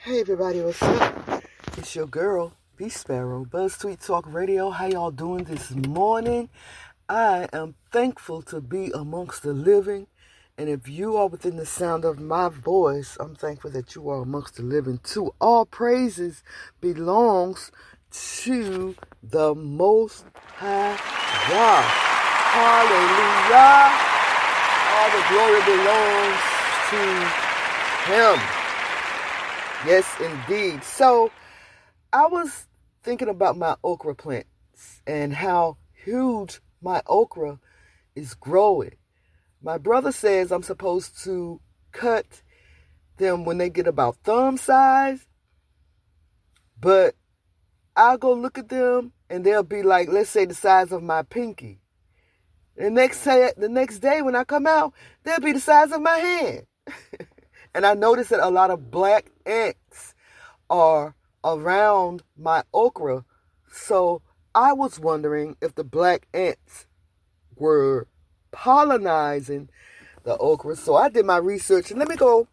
Hey everybody, what's up? It's your girl, B Sparrow, Buzz Tweet Talk Radio. How y'all doing this morning? I am thankful to be amongst the living. And if you are within the sound of my voice, I'm thankful that you are amongst the living too. All praises belongs to the Most High God. Hallelujah. All the glory belongs to Him. Yes, indeed. So I was thinking about my okra plants and how huge my okra is growing. My brother says I'm supposed to cut them when they get about thumb size, but I'll go look at them and they'll be like, let's say the size of my pinky. The next day when I come out, they'll be the size of my hand. And I noticed that a lot of black ants are around my okra. So I was wondering if the black ants were pollinizing the okra. So I did my research. And let me go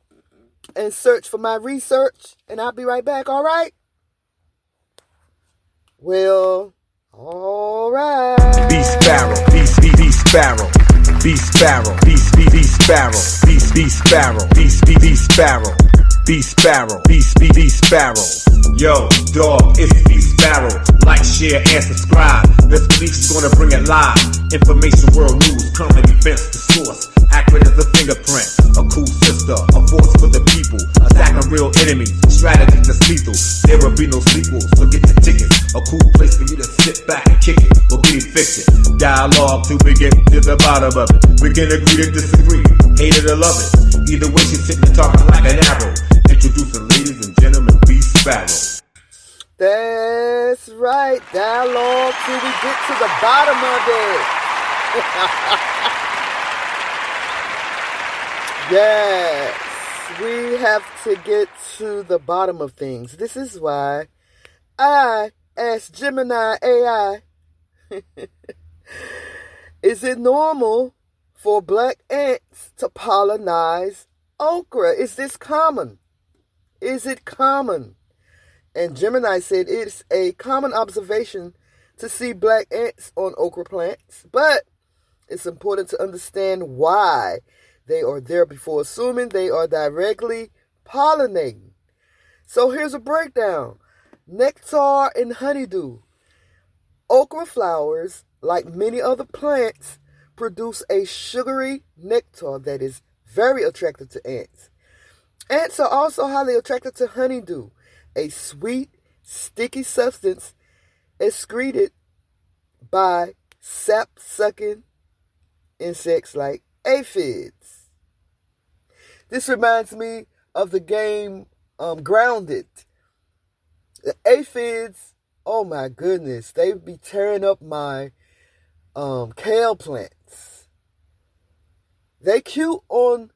and search for my research. And I'll be right back, all right? Well, all right. BeesPod, BeesPod, BeesPod, BeesPod, BeesPod, BeesPod, BeesPod, BeesPod. Yo, dog, it's BeesPod. Like, share, and subscribe. This belief is gonna bring it live. Information, world news, current events, the source. Accurate as a fingerprint. A cool sister, a force for the people. Attacking real enemies, strategy that's lethal. There will be no sequels, so get your tickets. A cool place for you to sit back and kick it, or get evicted. Dialogue till we get to the bottom of it. We can agree to disagree, hate it or love it. Either way, she's sitting and talking like an arrow. Introducing ladies and gentlemen, BeesPod. That's right. Dialogue till we get to the bottom of it. Yes, we have to get to the bottom of things. This is why I asked Gemini AI, is it normal for black ants to pollinize okra? Is this common? Is it common? And Gemini said it's a common observation to see black ants on okra plants, but it's important to understand why they are there before assuming they are directly pollinating. So here's a breakdown. Nectar and honeydew. Okra flowers, like many other plants, produce a sugary nectar that is very attractive to ants. Ants are also highly attracted to honeydew, a sweet, sticky substance excreted by sap-sucking insects like aphids. This reminds me of the game Grounded. The aphids, oh my goodness, they be tearing up my kale plants. They cute on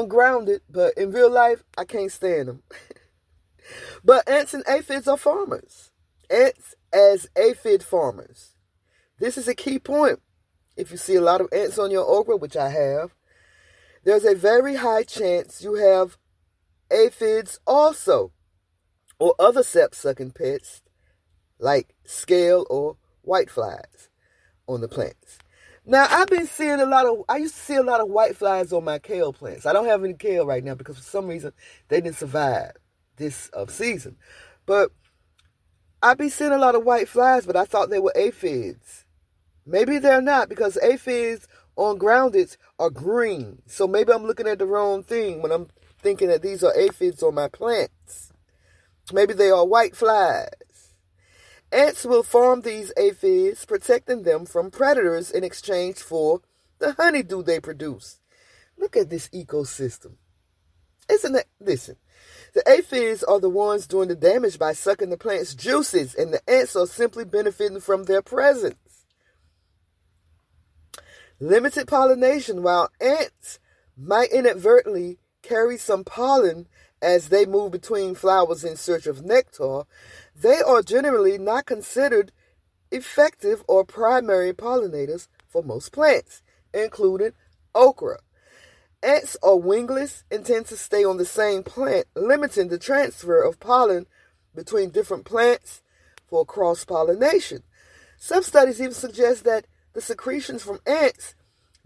Grounded, but in real life, I can't stand them. But ants and aphids are farmers. Ants as aphid farmers. This is a key point. If you see a lot of ants on your okra, which I have, there's a very high chance you have aphids also, or other sap-sucking pests like scale or whiteflies on the plants. Now, I used to see a lot of whiteflies on my kale plants. I don't have any kale right now because for some reason they didn't survive this season. But I've been seeing a lot of whiteflies, but I thought they were aphids. Maybe they're not, because aphids on groundeds are green. So maybe I'm looking at the wrong thing when I'm thinking that these are aphids on my plants. Maybe they are white flies. Ants will farm these aphids, protecting them from predators in exchange for the honeydew they produce. Look at this ecosystem. Isn't it? Listen, the aphids are the ones doing the damage by sucking the plant's juices, and the ants are simply benefiting from their presence. Limited pollination. While ants might inadvertently carry some pollen as they move between flowers in search of nectar, they are generally not considered effective or primary pollinators for most plants, including okra. Ants are wingless and tend to stay on the same plant, limiting the transfer of pollen between different plants for cross-pollination. Some studies even suggest that the secretions from ants'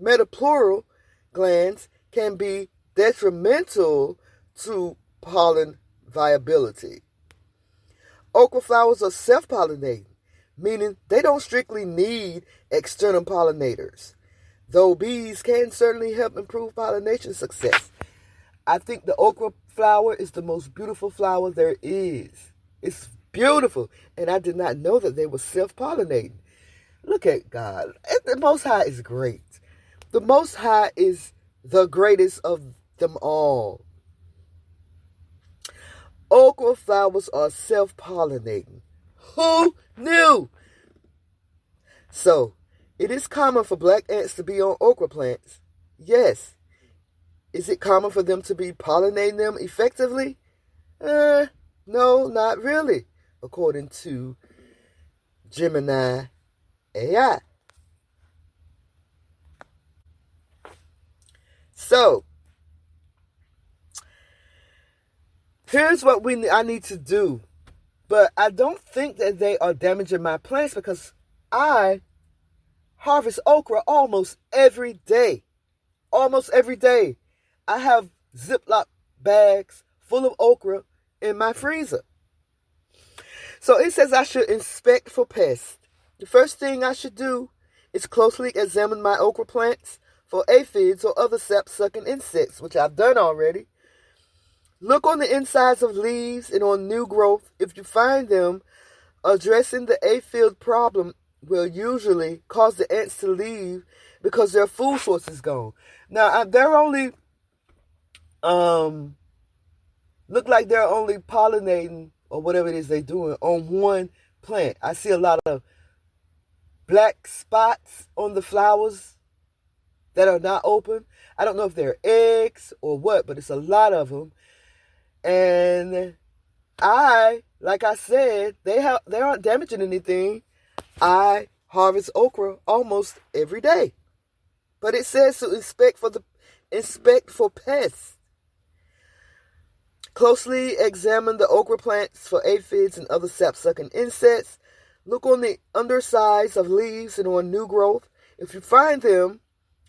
metapleural glands can be detrimental to pollen viability. Okra flowers are self-pollinating, meaning they don't strictly need external pollinators, though bees can certainly help improve pollination success. I think the okra flower is the most beautiful flower there is. It's beautiful, and I did not know that they were self-pollinating. Look at God. The Most High is great. The Most High is the greatest of them all. Okra flowers are self-pollinating. Who knew? So, it is common for black ants to be on okra plants. Yes. Is it common for them to be pollinating them effectively? No, not really, according to Gemini AI. So, here's what I need to do. But I don't think that they are damaging my plants because I harvest okra almost every day. Almost every day. I have Ziploc bags full of okra in my freezer. So it says I should inspect for pests. The first thing I should do is closely examine my okra plants for aphids or other sap-sucking insects, which I've done already. Look on the insides of leaves and on new growth. If you find them, addressing the aphid problem will usually cause the ants to leave because their food source is gone. Now, they're only, look like they're only pollinating or whatever it is they're doing on one plant. I see a lot of black spots on the flowers that are not open. I don't know if they're eggs or what, but it's a lot of them. And like I said, they aren't damaging anything. I harvest okra almost every day. But it says to inspect for pests. Closely examine the okra plants for aphids and other sap-sucking insects. Look on the undersides of leaves and on new growth. If you find them,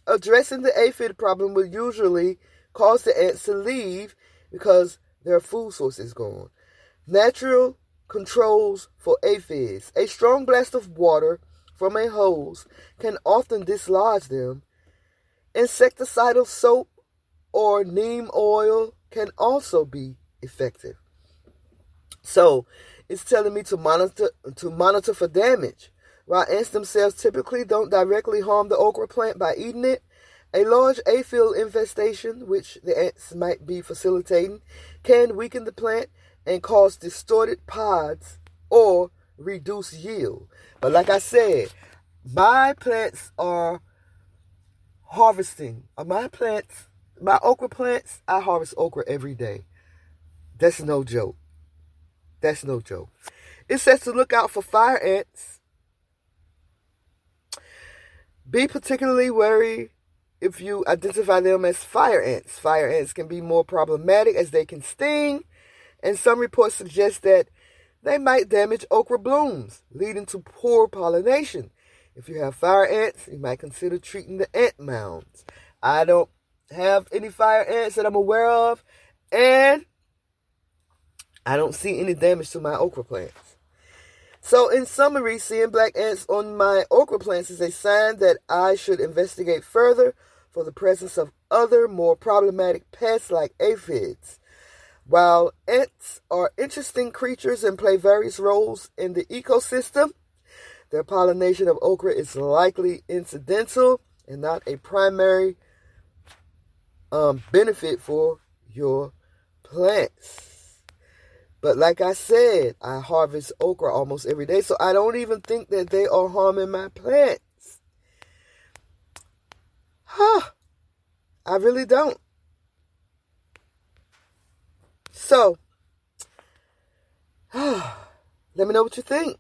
addressing the aphid problem will usually cause the ants to leave because their food source is gone. Natural controls for aphids. A strong blast of water from a hose can often dislodge them. Insecticidal soap or neem oil can also be effective. So it's telling me to monitor for damage. While ants themselves typically don't directly harm the okra plant by eating it, a large aphid infestation, which the ants might be facilitating, can weaken the plant and cause distorted pods or reduce yield. But like I said, my plants are harvesting. My okra plants, I harvest okra every day. That's no joke. That's no joke. It says to look out for fire ants. Be particularly wary if you identify them as fire ants. Fire ants can be more problematic as they can sting, and some reports suggest that they might damage okra blooms, leading to poor pollination. If you have fire ants, you might consider treating the ant mounds. I don't have any fire ants that I'm aware of, and I don't see any damage to my okra plants. So in summary, seeing black ants on my okra plants is a sign that I should investigate further for the presence of other more problematic pests like aphids. While ants are interesting creatures and play various roles in the ecosystem, their pollination of okra is likely incidental and not a primary benefit for your plants. But like I said, I harvest okra almost every day, so I don't even think that they are harming my plants. I really don't. So, let me know what you think.